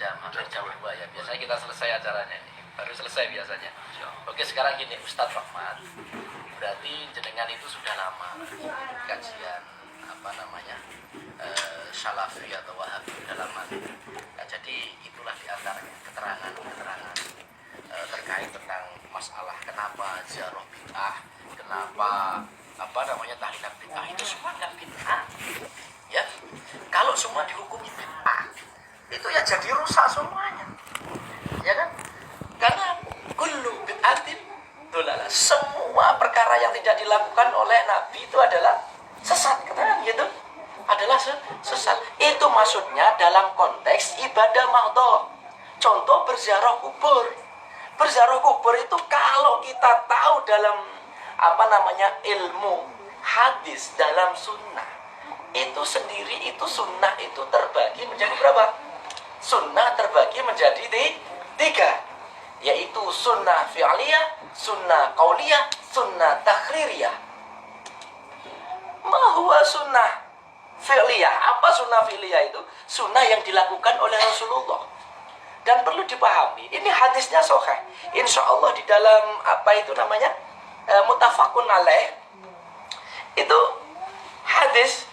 jam, hampir jam 2 ya. Biasanya kita selesai acaranya ini. Baru selesai biasanya. Oke, sekarang gini, Ustadz Rahmat. Berarti jenengan itu sudah lama kajian apa namanya? Salafi atau Wahabi sudah lama. Nah, jadi itulah diantaranya keterangan terkait tentang masalah kenapa ziarah bid'ah, kenapa apa namanya tahlilan bid'ah, itu semua nggak bid'ah. Ya, kalau semua dihukumi bid'ah, itu ya jadi rusak semuanya, ya kan? Karena kullu bid'atin dolalah, semua perkara yang tidak dilakukan oleh Nabi itu adalah sesat, katakan gitu, adalah sesat. Itu maksudnya dalam konteks ibadah mahdhah. Contoh berziarah kubur. Berziarah kubur itu kalau kita tahu dalam apa namanya ilmu hadis, dalam sunnah itu sendiri, itu sunnah itu terbagi menjadi berapa? Sunnah terbagi menjadi tiga, yaitu sunnah fi'liyah, sunnah qauliyah, sunnah takhririyah. Ma huwa sunnah fi'liyah? Apa sunnah fi'liyah itu? Sunnah yang dilakukan oleh Rasulullah. Dan perlu dipahami, ini hadisnya sahih. Insya Allah di dalam apa itu namanya mutafakun alaih, itu hadis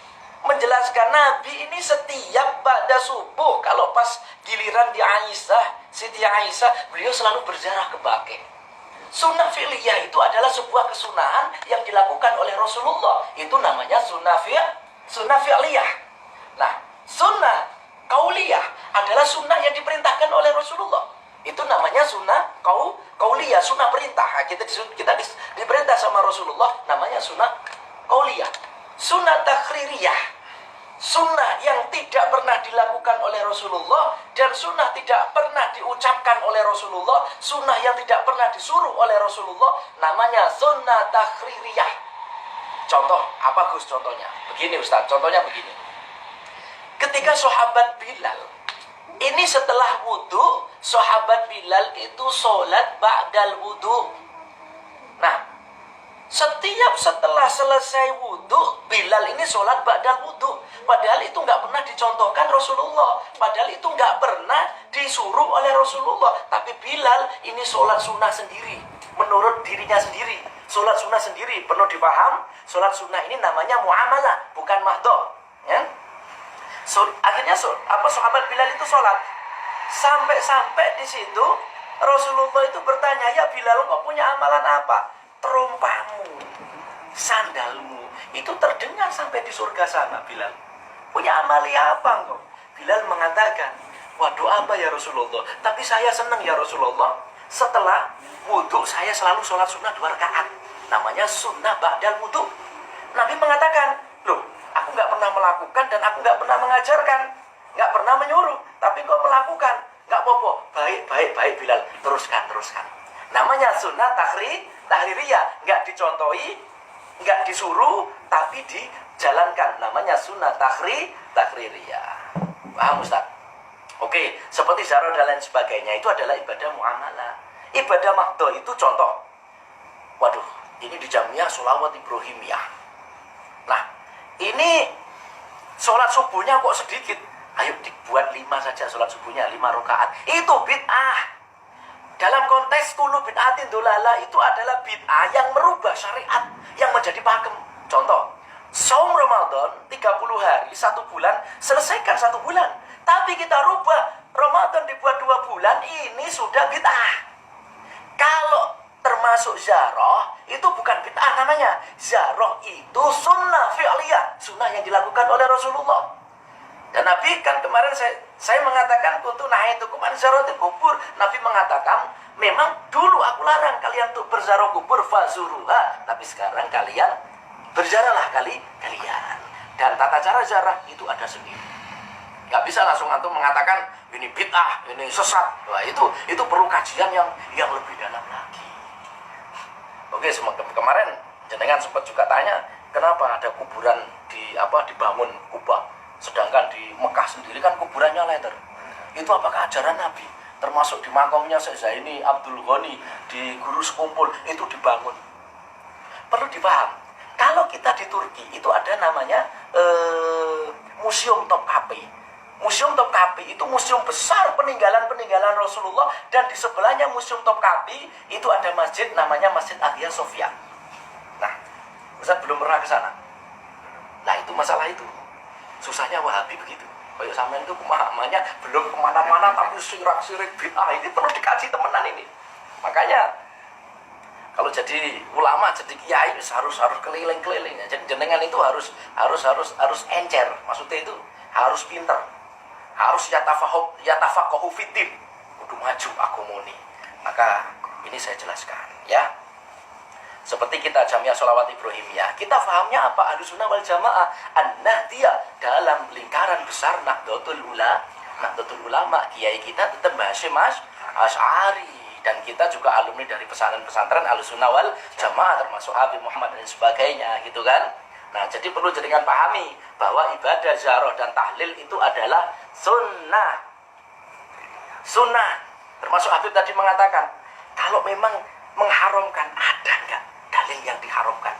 menjelaskan Nabi ini setiap pada subuh, kalau pas giliran di Aisyah, Siti Aisyah, beliau selalu berziarah ke Baqi. Sunnah fi'liyah itu adalah sebuah kesunahan yang dilakukan oleh Rasulullah. Itu namanya sunnah fi'liyah. Nah, sunnah qauliyah adalah sunnah yang diperintahkan oleh Rasulullah. Itu namanya sunnah qauliyah, sunnah perintah. Kita diperintah sama Rasulullah, namanya sunnah qauliyah. Sunnah takhririyah, sunnah yang tidak pernah dilakukan oleh Rasulullah dan sunnah tidak pernah diucapkan oleh Rasulullah, sunnah yang tidak pernah disuruh oleh Rasulullah, namanya sunnah takhririyah. Contoh, apa Gus contohnya? Begini Ustaz, contohnya begini. Ketika sahabat Bilal, ini setelah wudhu, sahabat Bilal itu sholat ba'dal wudhu. Nah, setelah selesai wudhu, Bilal ini sholat ba'dal wudhu. Padahal itu nggak pernah dicontohkan Rasulullah. Padahal itu nggak pernah disuruh oleh Rasulullah. Tapi Bilal ini sholat sunnah sendiri, menurut dirinya sendiri. Sholat sunnah sendiri, perlu dipaham. Sholat sunnah ini namanya muamalah, bukan mahdhah. Ya? Akhirnya sahabat Bilal itu sholat. Sampai di situ Rasulullah itu bertanya, ya Bilal, kau punya amalan apa? Terompahmu, sandalmu itu terdengar sampai di surga sana. Bilal, punya amalia apa engkau? Bilal mengatakan, waduh apa ya Rasulullah, tapi saya senang ya Rasulullah, setelah wudhu saya selalu sholat sunnah 2 rakaat, namanya sunnah ba'dal wudhu. Nabi mengatakan, loh, aku nggak pernah melakukan dan aku nggak pernah mengajarkan, nggak pernah menyuruh, tapi kau melakukan, nggak apa-apa. Baik Bilal, teruskan. Namanya sunnah tahririyah, nggak dicontohi, nggak disuruh, tapi dijalankan. Namanya sunnah tahririyah. Paham Ustaz? Oke, seperti ziarah dan lain sebagainya itu adalah ibadah muamalah. Ibadah mahdhah itu contoh. Waduh, ini di Jamiah Sholawat Ibrahimiyah. Nah, ini sholat subuhnya kok sedikit. Ayo dibuat 5 saja sholat subuhnya, 5 rakaat. Itu bid'ah. Dalam konteks kullu bid'atin dolalah, itu adalah bid'ah yang merubah syariat, yang menjadi pakem. Contoh, saum Ramadan 30 hari, 1 bulan, selesaikan 1 bulan. Tapi kita rubah, Ramadan dibuat 2 bulan, ini sudah bid'ah. Kalau termasuk ziarah, itu bukan bid'ah namanya. Ziarah itu sunnah fi'liyah, sunnah yang dilakukan oleh Rasulullah. Dan Nabi kan kemarin saya mengatakan kuntu nahaitukum an ziyaratil kubur. Nabi mengatakan, memang dulu aku larang kalian untuk berziarah kubur fazuruha, tapi sekarang kalian berziarahlah kalian. Dan tata cara ziarah itu ada sendiri. Gak bisa langsung antum mengatakan ini bid'ah, ini sesat. Wah, itu perlu kajian yang lebih dalam lagi. Oke, kemarin jenengan sempat juga tanya, kenapa ada kuburan dibangun Kubah, sedangkan di Mekah sendiri kan kuburannya letter. Itu apakah ajaran Nabi? Termasuk di makomnya Syekh Zaini Abdul Ghani di Guru Sekumpul itu dibangun. Perlu dipaham, kalau kita di Turki itu ada namanya Museum Topkapi. Museum Topkapi itu museum besar peninggalan-peninggalan Rasulullah, dan di sebelahnya Museum Topkapi itu ada masjid namanya Masjid Hagia Sophia. Nah, Ustaz belum pernah ke sana. Nah, itu masalah itu. Susahnya Wahabi begitu. Kayak sampean itu pemahamannya belum kemana-mana tapi sirak-sirik bid'ah, ini perlu dikaji temenan ini. Makanya kalau jadi ulama, jadi kiai harus keliling-keliling. Jadi jenengan itu harus encer. Maksudnya itu harus pinter. Harus yatafaqahu fiddin. Kudu maju akomoni. Maka ini saya jelaskan ya. Seperti kita Jamiah Sholawat Ibrahimiyah, kita fahamnya apa? Ahlussunnah wal Jamaah An-Nahdiyah dalam lingkaran besar Nahdlatul Ulama. Kiai kita tetap Hasyim Asy'ari, dan kita juga alumni dari pesantren Ahlussunnah wal Jamaah, termasuk Habib Muhammad dan sebagainya, gitu kan. Nah, jadi perlu jenengan pahami bahwa ibadah ziarah dan tahlil itu adalah sunnah. Termasuk Habib tadi mengatakan, kalau memang mengharamkan, ada nggak dalil yang diharamkan?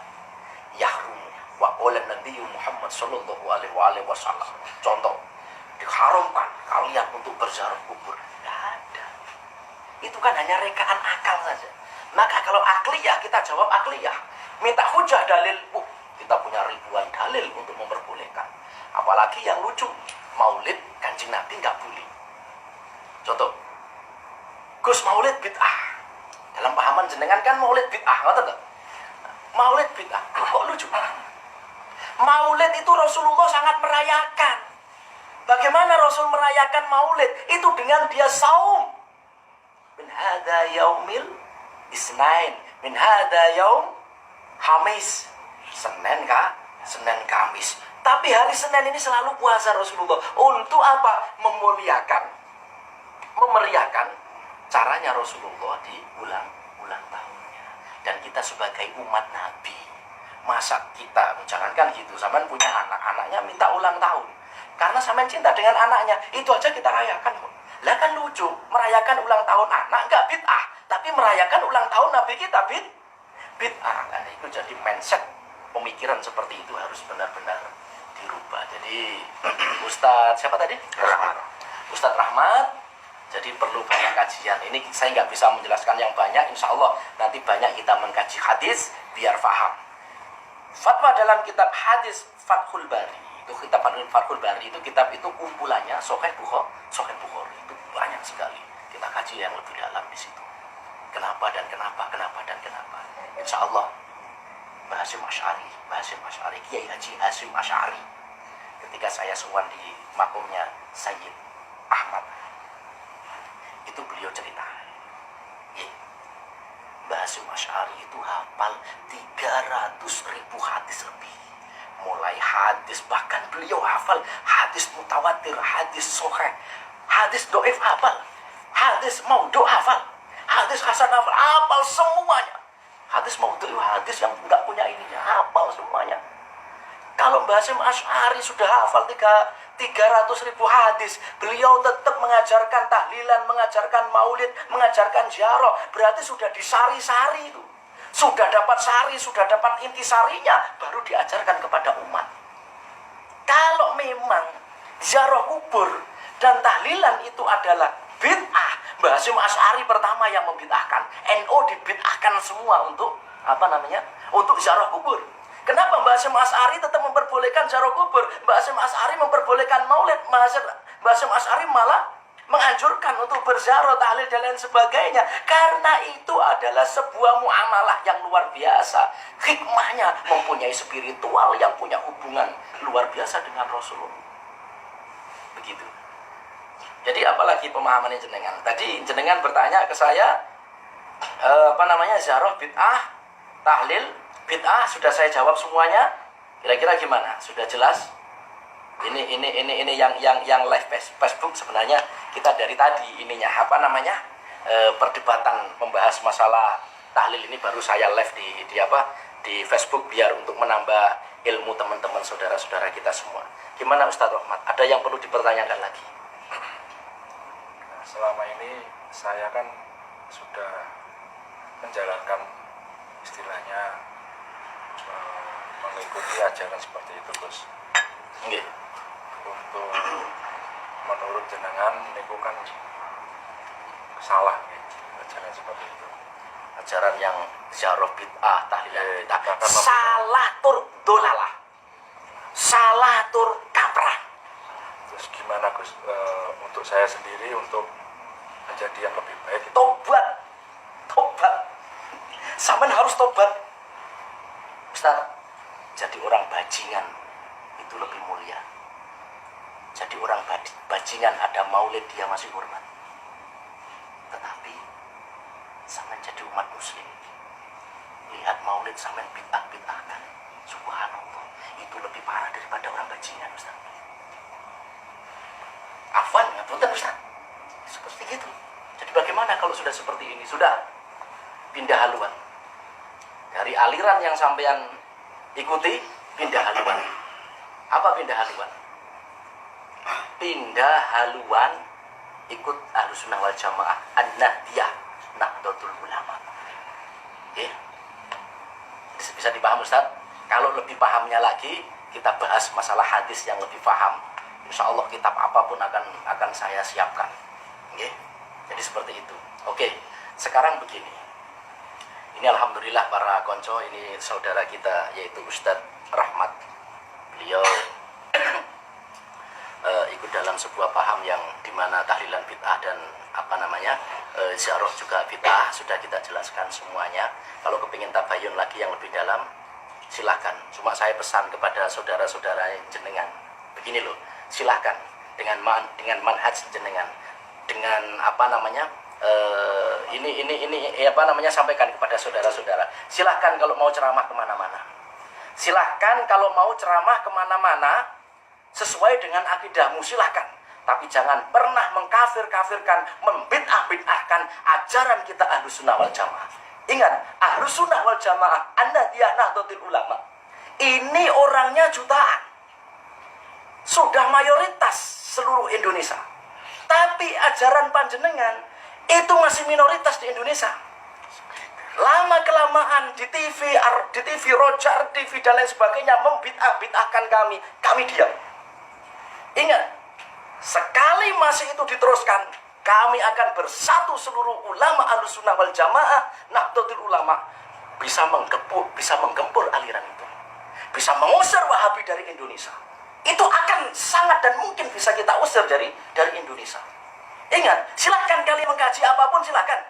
Yahrum wa qala Nabi Muhammad sallallahu alaihi wasallam. Contoh, diharamkan kalian untuk berziarah kubur. Nggak ada. Itu kan hanya rekaan akal saja. Maka kalau akliyah, kita jawab akliyah. Minta hujah dalil, kita punya ribuan dalil untuk memperbolehkan. Apalagi yang lucu, maulid Kanjeng Nabi nggak boleh. Contoh, Gus, maulid bid'ah. Dalam pahaman jenengan kan maulid bid'ah, ngerti tak? Maulid bid'ah, kok lucu? Maulid itu Rasulullah sangat merayakan. Bagaimana Rasul merayakan maulid? Itu dengan dia saum. Min hadza yaumil isnain, min hadza yaum Hamis. Senin Kamis. Tapi hari Senin ini selalu puasa Rasulullah. Untuk apa? Memeriahkan caranya Rasulullah di ulang tahunnya. Dan kita sebagai umat Nabi, masa kita, jangankan gitu, sampean punya anak-anaknya minta ulang tahun karena sampean cinta dengan anaknya, itu aja kita rayakan kok. Lah kan lucu, merayakan ulang tahun anak enggak bid'ah, tapi merayakan ulang tahun Nabi kita bid'ah. Nah, itu jadi mindset, pemikiran seperti itu harus benar-benar dirubah. Jadi Ustadz siapa tadi? Ustadz Rahmat. Jadi perlu banyak kajian. Ini saya nggak bisa menjelaskan yang banyak. Insya Allah nanti banyak kita mengkaji hadis biar paham. Fatwa dalam kitab hadis Fathul Bari. Itu kitab Fathul Bari itu kitab itu kumpulannya Sahih Bukhari. Itu banyak sekali. Kita kaji yang lebih dalam di situ. Kenapa dan kenapa. Insya Allah Hasyim Asy'ari, Kiai Haji Hasyim Asy'ari. Ketika saya sowan di makamnya Sayyid Ahmad, itu beliau cerita, Mbah Hasyim Asy'ari itu hafal 300.000 hadis lebih. Mulai hadis, bahkan beliau hafal hadis mutawatir, hadis sahih, hadis dhaif hafal, hadis maudhu hafal, hadis hasan hafal semuanya. Hadis maudhu, hadis yang enggak punya ininya, hafal semuanya. Kalau Mbah Hasyim Asy'ari sudah hafal 300.000 hadis, beliau tetap mengajarkan tahlilan, mengajarkan maulid, mengajarkan ziarah. Berarti sudah disari-sari itu. Sudah dapat sari, sudah dapat intisarinya, baru diajarkan kepada umat. Kalau memang ziarah kubur dan tahlilan itu adalah bid'ah, Mbah Hasyim Asy'ari pertama yang membid'ahkan. NU dibid'ahkan semua untuk untuk ziarah kubur. Kenapa Mbah Hasyim Asy'ari tetap memperbolehkan ziarah kubur? Mbah Hasyim Asy'ari memperbolehkan maulid. Mbah Hasyim Asy'ari malah menganjurkan untuk berziarah, tahlil dan lain sebagainya. Karena itu adalah sebuah muamalah yang luar biasa. Hikmahnya mempunyai spiritual yang punya hubungan luar biasa dengan Rasulullah. Begitu. Jadi apalagi pemahaman jenengan? Tadi jenengan bertanya ke saya, ziarah bid'ah, tahlil bid'ah, sudah saya jawab semuanya. Kira-kira gimana? Sudah jelas? Ini yang live Facebook sebenarnya kita dari tadi ininya perdebatan membahas masalah tahlil ini baru saya live di Facebook biar untuk menambah ilmu teman-teman saudara-saudara kita semua. Gimana Ustadz Rahmat? Ada yang perlu dipertanyakan lagi? Selama ini saya kan sudah menjalankan istilahnya mengikuti ajaran seperti itu, Gus. Nggih. Untuk menurut jenengan niku kan salah gitu. Ajaran seperti itu. Ajaran yang ziarah bid'ah, tahlilan bid'ah. kita kan Salah tur dolalah. Salah tur kaprah. Terus gimana Gus untuk saya sendiri untuk menjadi yang lebih baik itu? Tobat. Tobat. Sampean harus tobat. Ustaz, jadi orang bajingan itu lebih mulia. Jadi orang bajingan ada maulid dia masih hormat. Tetapi sampean jadi umat muslim, lihat maulid sampean bid'ah-bid'ahkan, subhanallah, itu lebih parah daripada orang bajingan, Ustaz. Afwan, ngapunten Ustaz. Seperti itu. Jadi bagaimana kalau sudah seperti ini? Sudah pindah haluan. Dari aliran yang sampean ikuti, pindah haluan. Apa pindah haluan? Pindah haluan ikut Ahlussunnah wal Jamaah, An-Nahdiyah, Nahdlatul Ulama. Oke. Bisa dipaham Ustaz? Kalau lebih pahamnya lagi, kita bahas masalah hadis yang lebih paham. Insya Allah kitab apapun akan saya siapkan. Oke. Jadi seperti itu. Oke. Sekarang begini. Ini alhamdulillah para konco, ini saudara kita yaitu Ustadz Rahmat. Beliau ikut dalam sebuah paham yang dimana tahlilan bid'ah dan ziarah juga bid'ah, sudah kita jelaskan semuanya. Kalau kepingin tabayun lagi yang lebih dalam, silahkan. Cuma saya pesan kepada saudara-saudara jenengan, begini loh, silahkan dengan manhaj jenengan, dengan sampaikan kepada saudara-saudara. Silahkan kalau mau ceramah kemana-mana. Silahkan kalau mau ceramah kemana-mana sesuai dengan akidahmu, silahkan. Tapi jangan pernah mengkafir-kafirkan, membid'ah-bid'ahkan ajaran kita Ahlussunnah wal Jamaah. Ingat, Ahlussunnah wal Jamaah, An-Nahdiyah Nahdlatul Ulama, ini orangnya jutaan. Sudah mayoritas seluruh Indonesia. Tapi ajaran panjenengan itu masih minoritas di Indonesia. Lama-kelamaan di TV Rojar, TV dan lain sebagainya membid'ah-bid'ahkan kami diam. Ingat, sekali masih itu diteruskan, kami akan bersatu seluruh ulama Ahlussunnah wal Jamaah, Nahdlatul Ulama, bisa menggempur aliran itu, bisa mengusir Wahabi dari Indonesia. Itu akan sangat dan mungkin bisa kita usir dari Indonesia. Ingat, silakan kalian mengkaji apapun, silakan.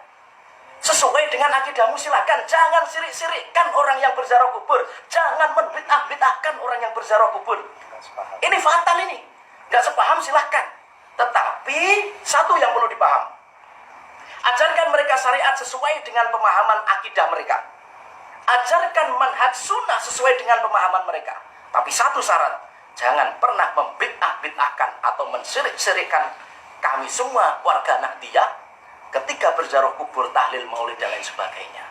Sesuai dengan akidahmu, silakan. Jangan sirik-sirikkan orang yang berziarah kubur. Jangan membid'ah-bid'ahkan orang yang berziarah kubur. Ini fatal ini. Gak sepaham, silahkan. Tetapi satu yang perlu dipaham, ajarkan mereka syariat sesuai dengan pemahaman akidah mereka. Ajarkan manhaj sunnah sesuai dengan pemahaman mereka. Tapi satu syarat, jangan pernah membid'ah-bid'ahkan atau mensirik-sirikkan kami semua warga Nahdiyah ketika berziarah kubur, tahlil, maulid dan lain sebagainya.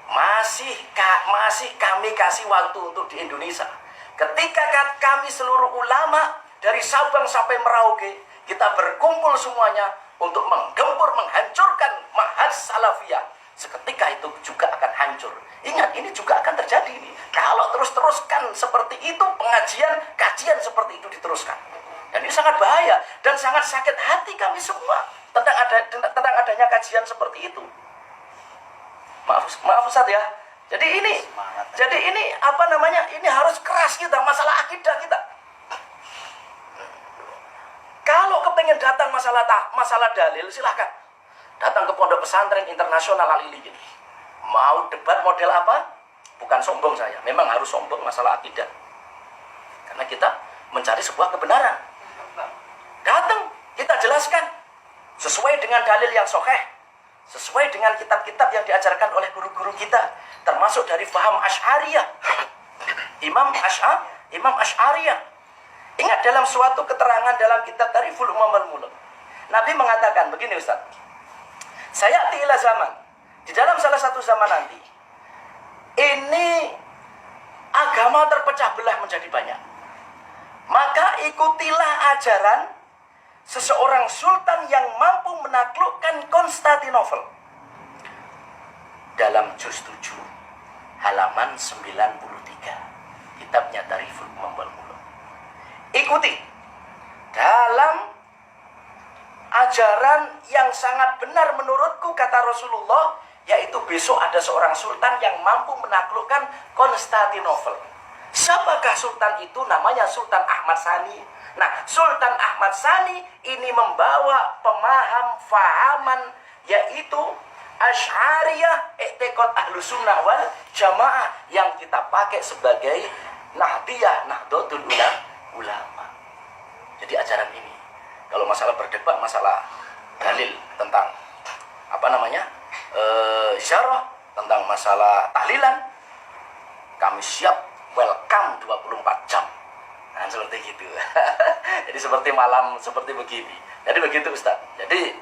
Masih kami kasih waktu untuk di Indonesia. Ketika kami seluruh ulama dari Sabang sampai Merauke, kita berkumpul semuanya untuk menggempur, menghancurkan manhaj salafiyah. Seketika itu juga akan hancur. Ingat, ini juga akan terjadi ini. Kalau terus-teruskan seperti itu, kajian seperti itu diteruskan. Dan ini sangat bahaya dan sangat sakit hati kami semua tentang adanya kajian seperti itu. Maaf Ustaz ya. Jadi ini ini harus keras kita, masalah akidah kita. Kalau kepengen datang masalah dalil, silahkan datang ke Pondok Pesantren Internasional Al-Iliyin. Mau debat model apa? Bukan sombong saya, memang harus sombong masalah akidah. Karena kita mencari sebuah kebenaran. Datang, kita jelaskan sesuai dengan dalil yang sahih, sesuai dengan kitab-kitab yang diajarkan oleh guru-guru kita, termasuk dari faham Asy'ariyah, Imam Asy'ariyah. Ingat, dalam suatu keterangan dalam kitab Tariful Umam wal Muluk, Nabi mengatakan begini, Ustaz, saya ila zaman, di dalam salah satu zaman nanti, ini agama terpecah belah menjadi banyak. Maka ikutilah ajaran seseorang sultan yang mampu menaklukkan Konstantinopel. Dalam juz 7 halaman 93, kitabnya Tariful Umam wal Muluk. Ikuti dalam ajaran yang sangat benar menurutku, kata Rasulullah, yaitu besok ada seorang sultan yang mampu menaklukkan Konstantinopel. Siapakah sultan itu? Namanya Sultan Ahmad Sani. Nah, Sultan Ahmad Sani ini membawa fahaman yaitu Asy'ariyah, i'tiqad Ahlus Sunnah wal Jamaah yang kita pakai sebagai Nahdiyah, Nahdlatul Ulama. Jadi ajaran ini, kalau masalah berdebat, masalah dalil tentang syarah, tentang masalah tahlilan, kami siap welcome 24 jam. Nah, seperti gitu. Jadi seperti malam seperti begini. Jadi begitu Ustaz. Jadi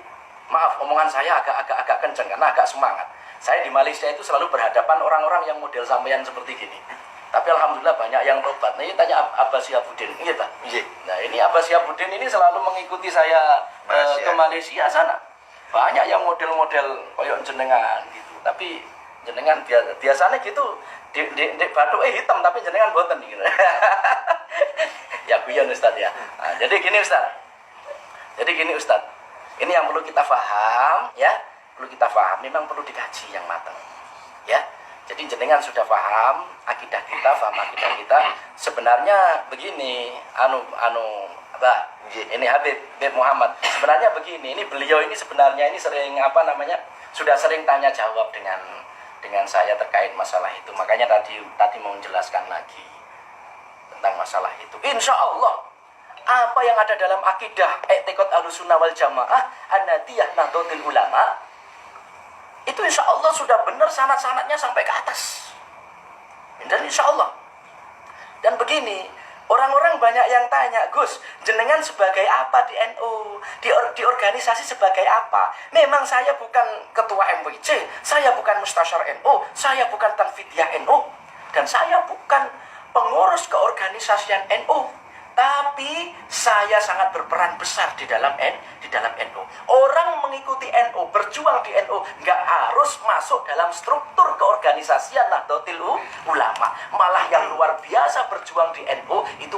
maaf, omongan saya agak kencang karena agak semangat. Saya di Malaysia itu selalu berhadapan orang-orang yang model sampean seperti gini. Tapi alhamdulillah banyak yang tobat. Nah, ini tanya Abbas Syihabuddin, iya tak? Iya. Nah, ini Abbas Syihabuddin ini selalu mengikuti saya ke Malaysia sana. Banyak yang model-model koyok jenengan gitu. Tapi jenengan biasanya gitu di batu hitam tapi jenengan boten gitu. Ya guyon Ustaz ya. Nah, jadi gini Ustaz. Ini yang perlu kita paham ya. Perlu kita paham, memang perlu dikaji yang matang. Ya. Jadi jenengan sudah paham akidah kita, sebenarnya begini, ini Habib Muhammad. Sebenarnya begini, ini beliau ini sebenarnya ini sering sudah sering tanya jawab dengan saya terkait masalah itu. Makanya tadi mau menjelaskan lagi tentang masalah itu. Insya Allah apa yang ada dalam akidah i'tiqad Ahlussunnah wal Jamaah An-Nahdiyah Nahdlatul Ulama itu insya Allah sudah benar sanad-sanadnya sampai ke atas. Dan insya Allah. Dan begini, orang-orang banyak yang tanya, Gus, jenengan sebagai apa di NU? Di organisasi sebagai apa? Memang saya bukan ketua MWC, saya bukan mustasyar NU, saya bukan tanfidiyah NU, dan saya bukan pengurus keorganisasian NU. Tapi saya sangat berperan besar di dalam NU. Orang mengikuti NU, berjuang di NU, nggak harus masuk dalam struktur keorganisasian Nahdlatul Ulama. Malah yang luar biasa berjuang di NU itu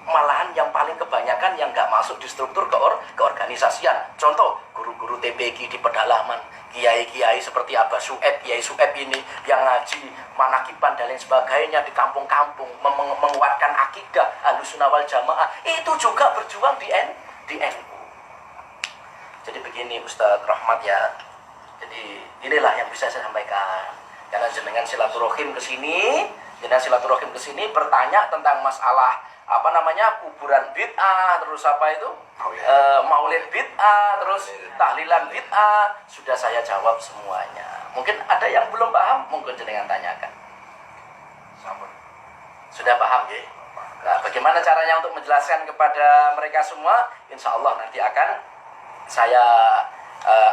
malahan yang paling kebanyakan yang nggak masuk di struktur keorganisasian. Contoh, guru-guru TPQ di pedalaman, kiai-kiai seperti Abah Su'eb, Kiai Su'eb ini yang ngaji manakiban dan lain sebagainya di kampung-kampung, menguatkan akidah Ahlussunnah wal Jamaah, itu juga berjuang di NU. Jadi begini Ustadz Rahmat ya. Jadi inilah yang bisa saya sampaikan. Karena jenengan silaturahim ke sini, bertanya tentang masalah kuburan bid'ah, terus maulid bid'ah, terus tahlilan bid'ah, sudah saya jawab semuanya. Mungkin ada yang belum paham, mungkin jenengan tanyakan. Sudah paham ya? Nah, bagaimana caranya untuk menjelaskan kepada mereka semua? Insya Allah nanti akan saya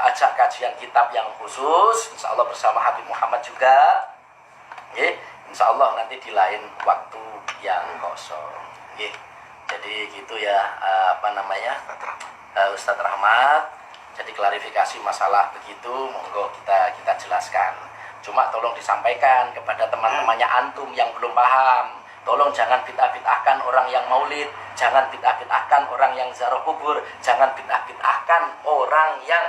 ajak kajian kitab yang khusus, insya Allah bersama Habib Muhammad juga. Insya Allah nanti di lain waktu yang kosong. Jadi gitu ya, Ustadz Rahmat. Jadi klarifikasi masalah begitu, monggo kita jelaskan. Cuma tolong disampaikan kepada teman-temannya antum yang belum paham. Tolong jangan bid'ah-bid'ahkan orang yang maulid, jangan bid'ah-bid'ahkan orang yang ziarah kubur, jangan bid'ah-bid'ahkan orang yang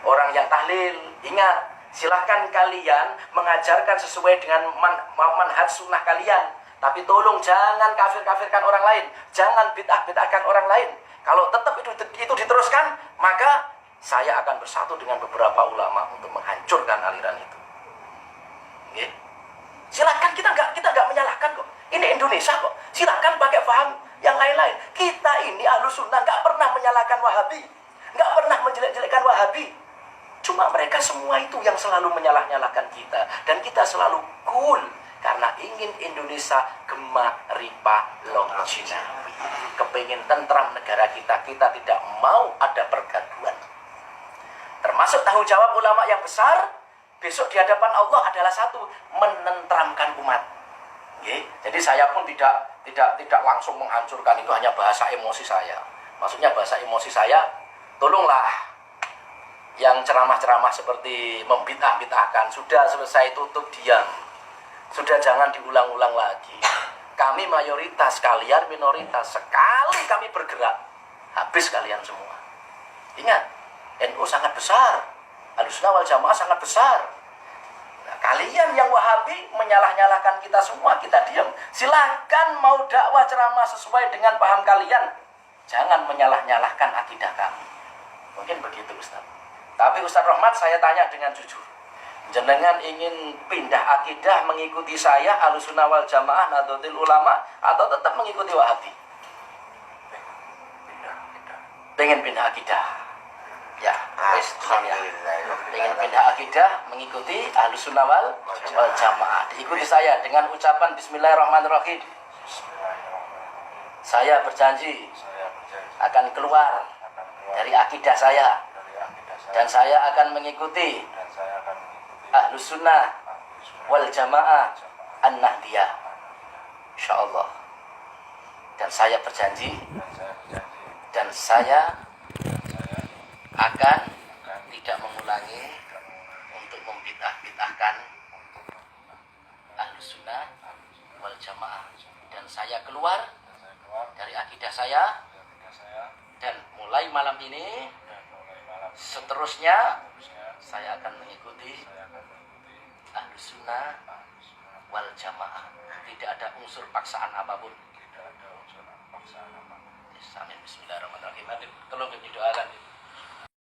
orang yang tahlil. Ingat, silahkan kalian mengajarkan sesuai dengan manhaj sunnah kalian. Tapi tolong jangan kafir-kafirkan orang lain, jangan bid'ah-bid'ahkan orang lain. Kalau tetap itu diteruskan, maka saya akan bersatu dengan beberapa ulama untuk menghancurkan aliran itu. Silakan, kita nggak menyalahkan kok. Ini Indonesia kok. Silakan pakai paham yang lain-lain. Kita ini Ahlussunnah nggak pernah menyalahkan Wahabi, nggak pernah menjelek-jelekkan Wahabi. Cuma mereka semua itu yang selalu menyalah-nyalahkan kita, dan kita selalu cool karena ingin Indonesia gema ripa longcinawi. Kepingin tentram negara kita tidak mau ada pergaduhan. Termasuk tanggung jawab ulama yang besar besok di hadapan Allah adalah satu, menentramkan umat. Jadi saya pun tidak langsung menghancurkan, itu hanya bahasa emosi saya. Maksudnya bahasa emosi saya, tolonglah yang ceramah-ceramah seperti membid'ah-bid'ahkan, sudah selesai, tutup, diam. Sudah jangan diulang-ulang lagi. Kami mayoritas, kalian minoritas. Sekali kami bergerak, habis kalian semua. Ingat, NU sangat besar, Ahlussunnah wal Jamaah sangat besar. Nah, kalian yang Wahabi menyalah-nyalahkan kita semua, kita diam. Silahkan mau dakwah ceramah sesuai dengan paham kalian. Jangan menyalah-nyalahkan akidah kami. Mungkin begitu Ustaz. Tapi Ustaz Rahmat, saya tanya dengan jujur. Jenengan ingin pindah akidah mengikuti saya, Ahlussunnah wal Jamaah, Nahdlatul Ulama, atau tetap mengikuti Wahabi? Pengen pindah akidah. Ya, pengen pindah akidah mengikuti Ahlussunnah wal Jamaah. Diikuti saya dengan ucapan Bismillahirrahmanirrahim. Saya berjanji akan keluar dari akidah saya, dan saya akan mengikuti Ahlussunnah wal Jamaah An-Nahdiyah, insyaallah. Dan saya berjanji, dan saya akan tidak mengulangi untuk membid'ah-bid'ahkan Ahlussunnah wal Jamaah, dan saya keluar dari akidah saya, dan mulai malam ini seterusnya saya akan mengikuti Ahlussunnah wal Jamaah. Tidak ada unsur paksaan apapun. Amin. Bismillahirrahmanirrahim. Tolong didoakan.